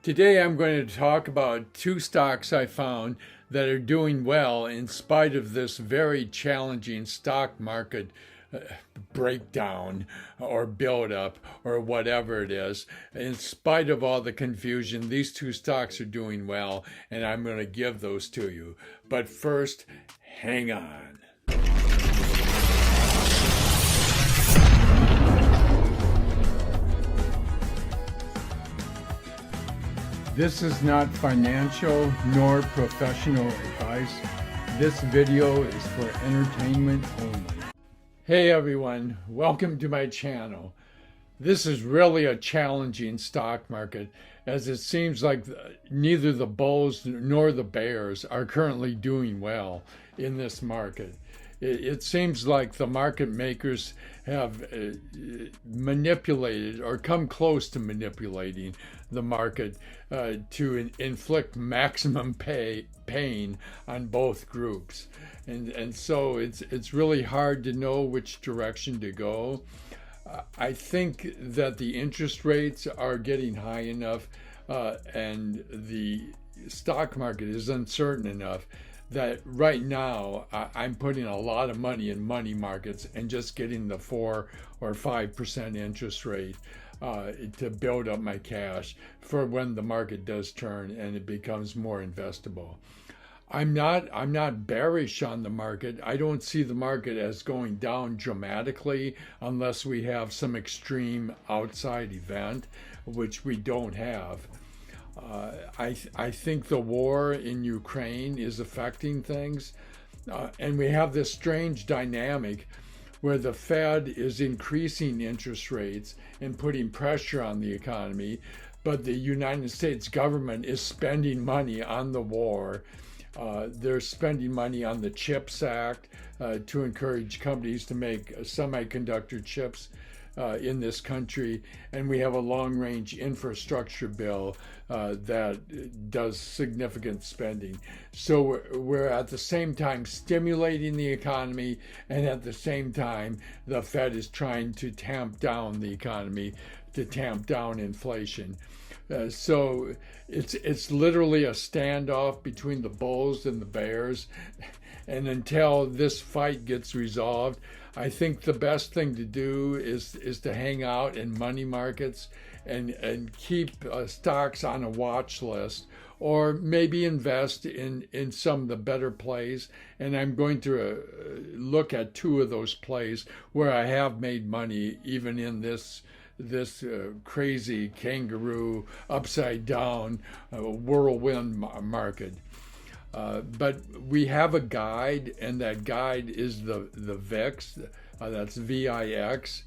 Today I'm going to talk about two stocks I found that are doing well in spite of this very challenging stock market breakdown or buildup or whatever it is. In spite of all the confusion, these two stocks are doing well, and I'm going to give those to you. But first, hang on. This is not financial nor professional advice. This video is for entertainment only. Hey everyone, welcome to my channel. This is really a challenging stock market, as it seems like neither the bulls nor the bears are currently doing well in this market. It seems like the market makers have manipulated or come close to manipulating the market to inflict maximum pain on both groups. And so it's really hard to know which direction to go. I think that the interest rates are getting high enough and the stock market is uncertain enough that right now I'm putting a lot of money in money markets and just getting the 4 or 5% interest rate to build up my cash for when the market does turn and it becomes more investable. I'm not bearish on the market. I don't see the market as going down dramatically unless we have some extreme outside event, which we don't have. I think the war in Ukraine is affecting things, and we have this strange dynamic where the Fed is increasing interest rates and putting pressure on the economy, but the United States government is spending money on the war. They're spending money on the CHIPS Act to encourage companies to make semiconductor chips in this country, and we have a long-range infrastructure bill that does significant spending. So we're at the same time stimulating the economy, and at the same time the Fed is trying to tamp down the economy, to tamp down inflation. So it's literally a standoff between the bulls and the bears. And until this fight gets resolved, I think the best thing to do is to hang out in money markets and keep stocks on a watch list, or maybe invest in some of the better plays. And I'm going to look at two of those plays where I have made money even in this crazy kangaroo upside down whirlwind market. But we have a guide, and that guide is the VIX. That's VIX.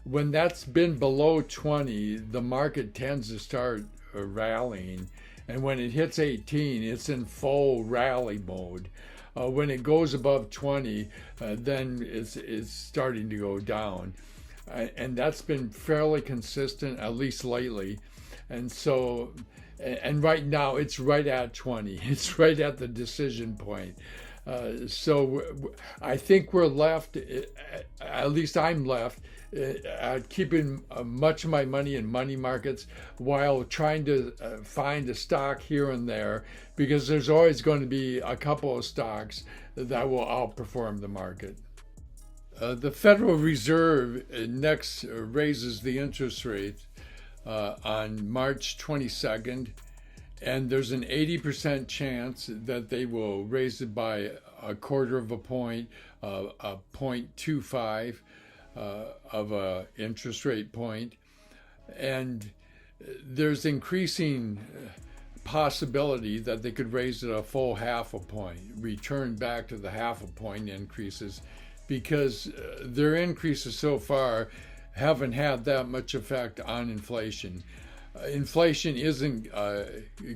When that's been below 20, the market tends to start rallying. And when it hits 18, it's in full rally mode. When it goes above 20, then it's starting to go down. And that's been fairly consistent, at least lately. And so, and right now it's right at 20. It's right at the decision point. So I think we're left, at least I'm left, keeping much of my money in money markets while trying to find a stock here and there, because there's always going to be a couple of stocks that will outperform the market. The Federal Reserve next raises the interest rate on March 22nd, and there's an 80% chance that they will raise it by a quarter of a point, a 0.25 of a interest rate point. And there's increasing possibility that they could raise it a full half a point, return back to the half a point increases, because their increases so far haven't had that much effect on inflation. Inflation isn't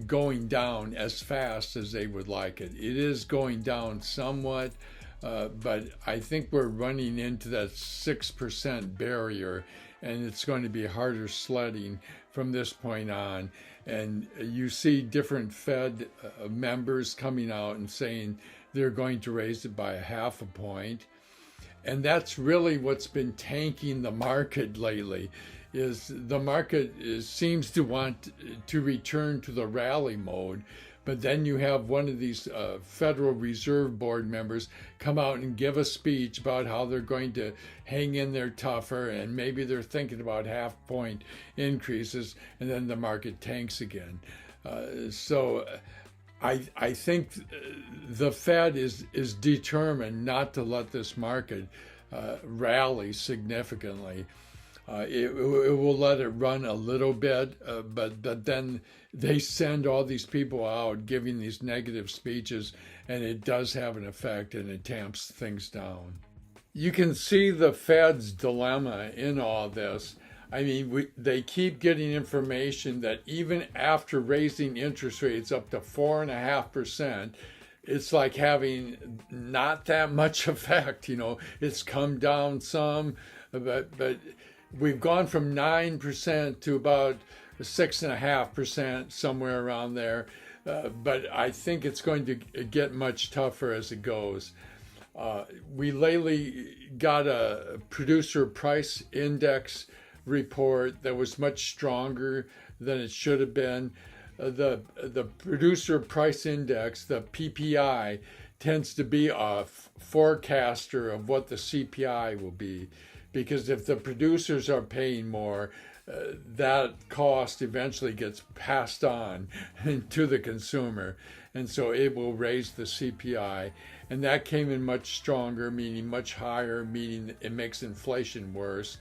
going down as fast as they would like it. It is going down somewhat, but I think we're running into that 6% barrier, and it's going to be harder sledding from this point on. And you see different Fed members coming out and saying they're going to raise it by a half a point. And that's really what's been tanking the market lately, is the market seems to want to return to the rally mode, but then you have one of these Federal Reserve Board members come out and give a speech about how they're going to hang in there tougher, and maybe they're thinking about half-point increases, and then the market tanks again. So I think the Fed is determined not to let this market rally significantly. It will let it run a little bit, but then they send all these people out giving these negative speeches, and it does have an effect, and it tamps things down. You can see the Fed's dilemma in all this. I mean, they keep getting information that even after raising interest rates up to 4.5%, it's like having not that much effect. It's come down some, but we've gone from 9% to about 6.5%, somewhere around there. But I think it's going to get much tougher as it goes. We lately got a producer price index report that was much stronger than it should have been. The producer price index, the PPI, tends to be a forecaster of what the CPI will be, because if the producers are paying more, that cost eventually gets passed on to the consumer, and so it will raise the CPI. And that came in much stronger, meaning much higher, meaning it makes inflation worse.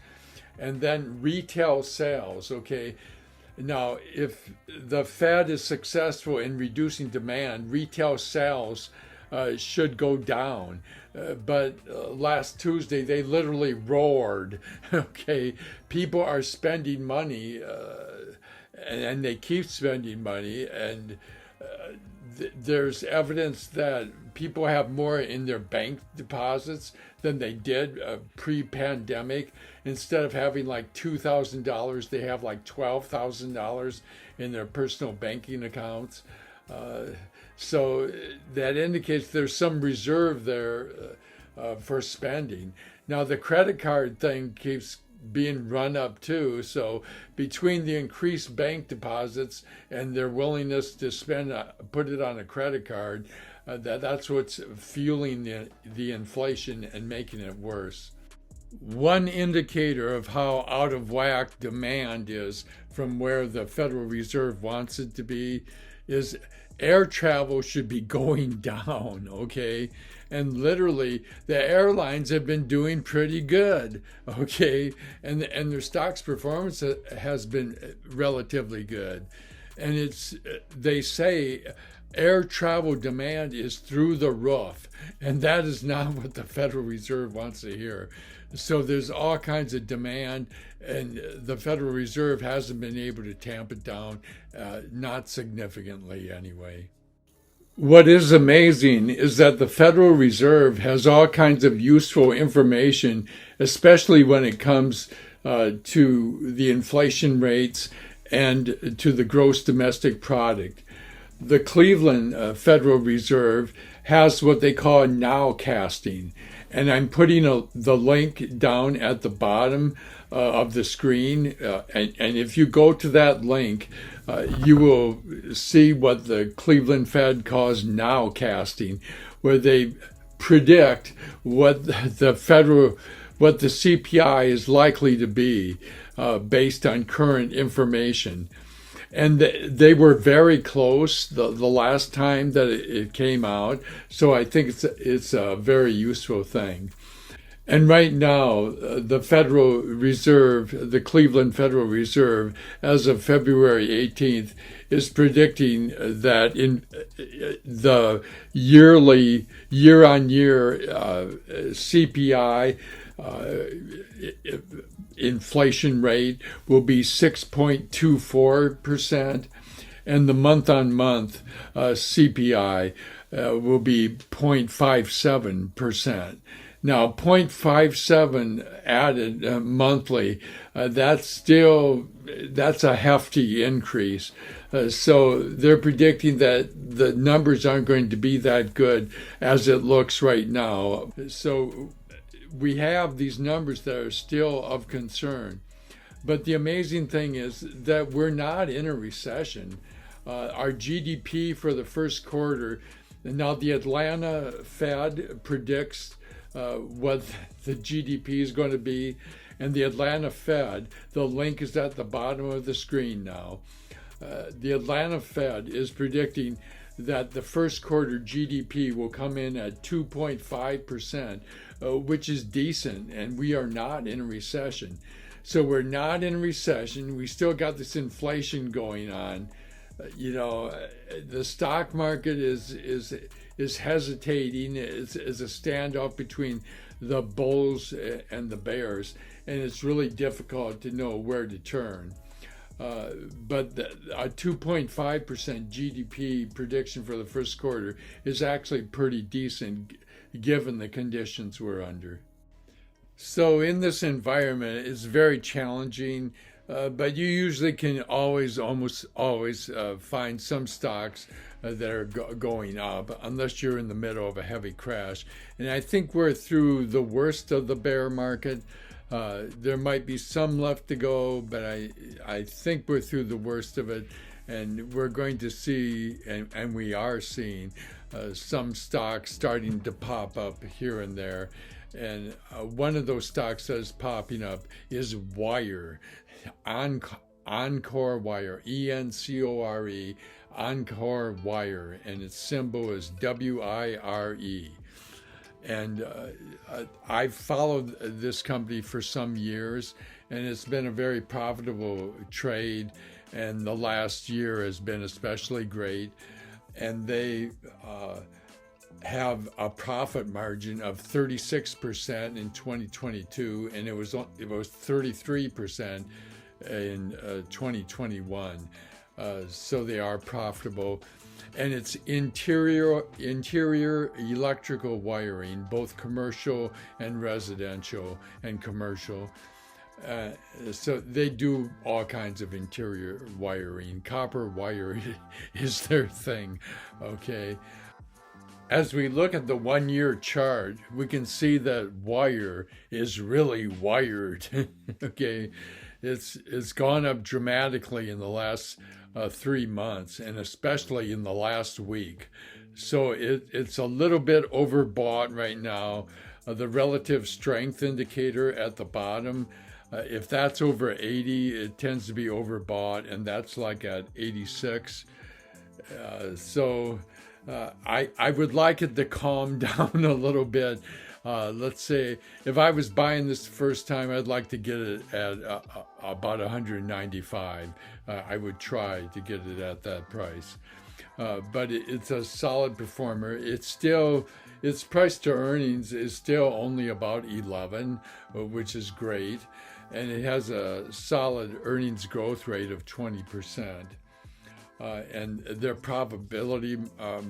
And then retail sales, okay? Now, if the Fed is successful in reducing demand, retail sales should go down. But last Tuesday, they literally roared, okay? People are spending money, and they keep spending money, and there's evidence that people have more in their bank deposits than they did pre-pandemic. Instead of having like $2,000, they have like $12,000 in their personal banking accounts. So that indicates there's some reserve there for spending. Now the credit card thing keeps being run up too. So between the increased bank deposits and their willingness to put it on a credit card, that's what's fueling the inflation and making it worse. One indicator of how out of whack demand is from where the Federal Reserve wants it to be is air travel should be going down, okay? And literally, the airlines have been doing pretty good, okay? And their stock's performance has been relatively good. And they say air travel demand is through the roof, and that is not what the Federal Reserve wants to hear. So there's all kinds of demand, and the Federal Reserve hasn't been able to tamp it down, not significantly anyway. What is amazing is that the Federal Reserve has all kinds of useful information, especially when it comes to the inflation rates and to the gross domestic product. The Cleveland Federal Reserve has what they call nowcasting. And I'm putting the link down at the bottom of the screen. And if you go to that link, you will see what the Cleveland Fed calls nowcasting, where they predict what the CPI is likely to be based on current information. And they were very close the last time that it came out. So I think it's a very useful thing. And right now, the Federal Reserve, the Cleveland Federal Reserve, as of February 18th, is predicting that in the year-on-year CPI inflation rate will be 6.24%, and the month-on-month CPI will be 0.57%. Now, 0.57 added monthly, that's a hefty increase. So they're predicting that the numbers aren't going to be that good as it looks right now. So we have these numbers that are still of concern. But the amazing thing is that we're not in a recession. Our GDP for the first quarter, now the Atlanta Fed predicts what the GDP is going to be, and the Atlanta Fed, the link is at the bottom of the screen now. The Atlanta Fed is predicting that the first quarter GDP will come in at 2.5%, which is decent, and we are not in a recession. So we're not in a recession. We still got this inflation going on. The stock market is hesitating. It's a standoff between the bulls and the bears, and it's really difficult to know where to turn. But a 2.5% GDP prediction for the first quarter is actually pretty decent given the conditions we're under. So in this environment, it's very challenging, but you usually can almost always find some stocks that are going up, unless you're in the middle of a heavy crash. And I think we're through the worst of the bear market. There might be some left to go, but I think we're through the worst of it, and we're going to see, and we are seeing, some stocks starting to pop up here and there. And one of those stocks that is popping up is Wire, Encore Wire, ENCORE, Encore Wire, and its symbol is WIRE. And I've followed this company for some years, and it's been a very profitable trade, and the last year has been especially great. And they have a profit margin of 36% in 2022, and it was 33% in 2021. So they are profitable. And it's interior electrical wiring, both commercial and residential and commercial. So they do all kinds of interior wiring. Copper wire is their thing, okay? As we look at the 1-year chart, we can see that Wire is really wired, okay? It's gone up dramatically in the last 3 months, and especially in the last week. So it's a little bit overbought right now. The relative strength indicator at the bottom, if that's over 80, it tends to be overbought, and that's like at 86. I would like it to calm down a little bit. Let's say if I was buying this the first time, I'd like to get it at about 195. I would try to get it at that price. But it's a solid performer. Its price to earnings is still only about 11, which is great. And it has a solid earnings growth rate of 20%. And their probability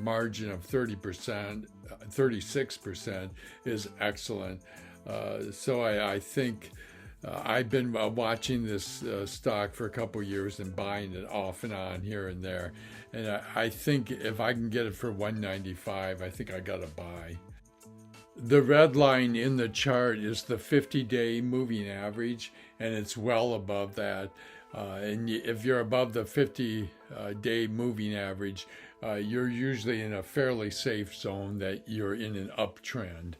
margin of 36% is excellent. So I think I've been watching this stock for a couple years and buying it off and on here and there. And I think if I can get it for 195, I think I got to buy. The red line in the chart is the 50-day moving average, and it's well above that. And if you're above the 50-day moving average, you're usually in a fairly safe zone that you're in an uptrend.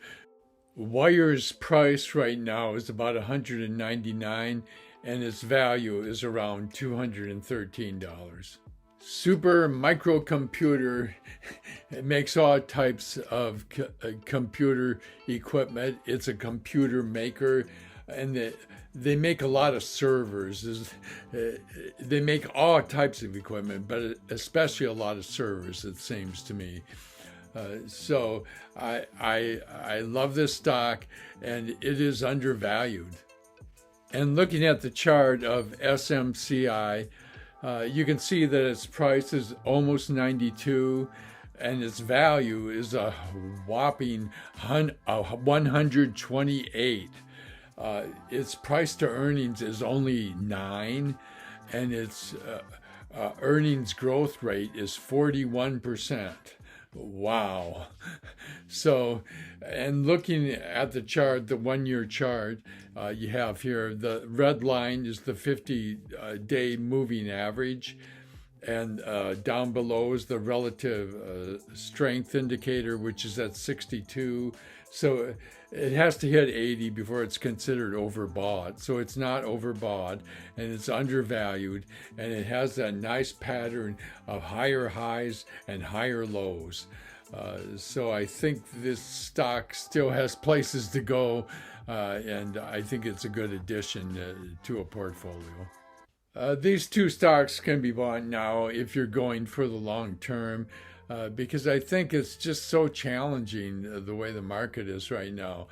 Wire's price right now is about $199, and its value is around $213. Super Microcomputer makes all types of computer equipment. It's a computer maker, and they make a lot of servers. They make all types of equipment, but especially a lot of servers, it seems to me. So I love this stock, and it is undervalued. And looking at the chart of SMCI, you can see that its price is almost 92, and its value is a whopping 128. Its price to earnings is only 9, and its earnings growth rate is 41%. Wow. So, and looking at the chart, the 1 year chart you have here, the red line is the 50-day moving average, and down below is the relative strength indicator, which is at 62. So it has to hit 80 before it's considered overbought. So it's not overbought, and it's undervalued, and it has that nice pattern of higher highs and higher lows. So I think this stock still has places to go, and I think it's a good addition to a portfolio. These two stocks can be bought now if you're going for the long term, because I think it's just so challenging the way the market is right now.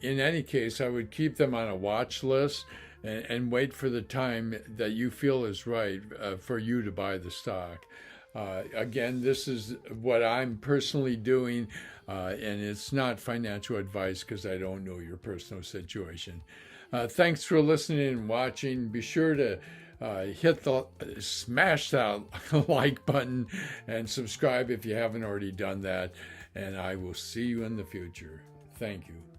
In any case, I would keep them on a watch list and wait for the time that you feel is right for you to buy the stock. Again, this is what I'm personally doing, and it's not financial advice because I don't know your personal situation. Thanks for listening and watching. Be sure to smash that like button and subscribe if you haven't already done that. And I will see you in the future. Thank you.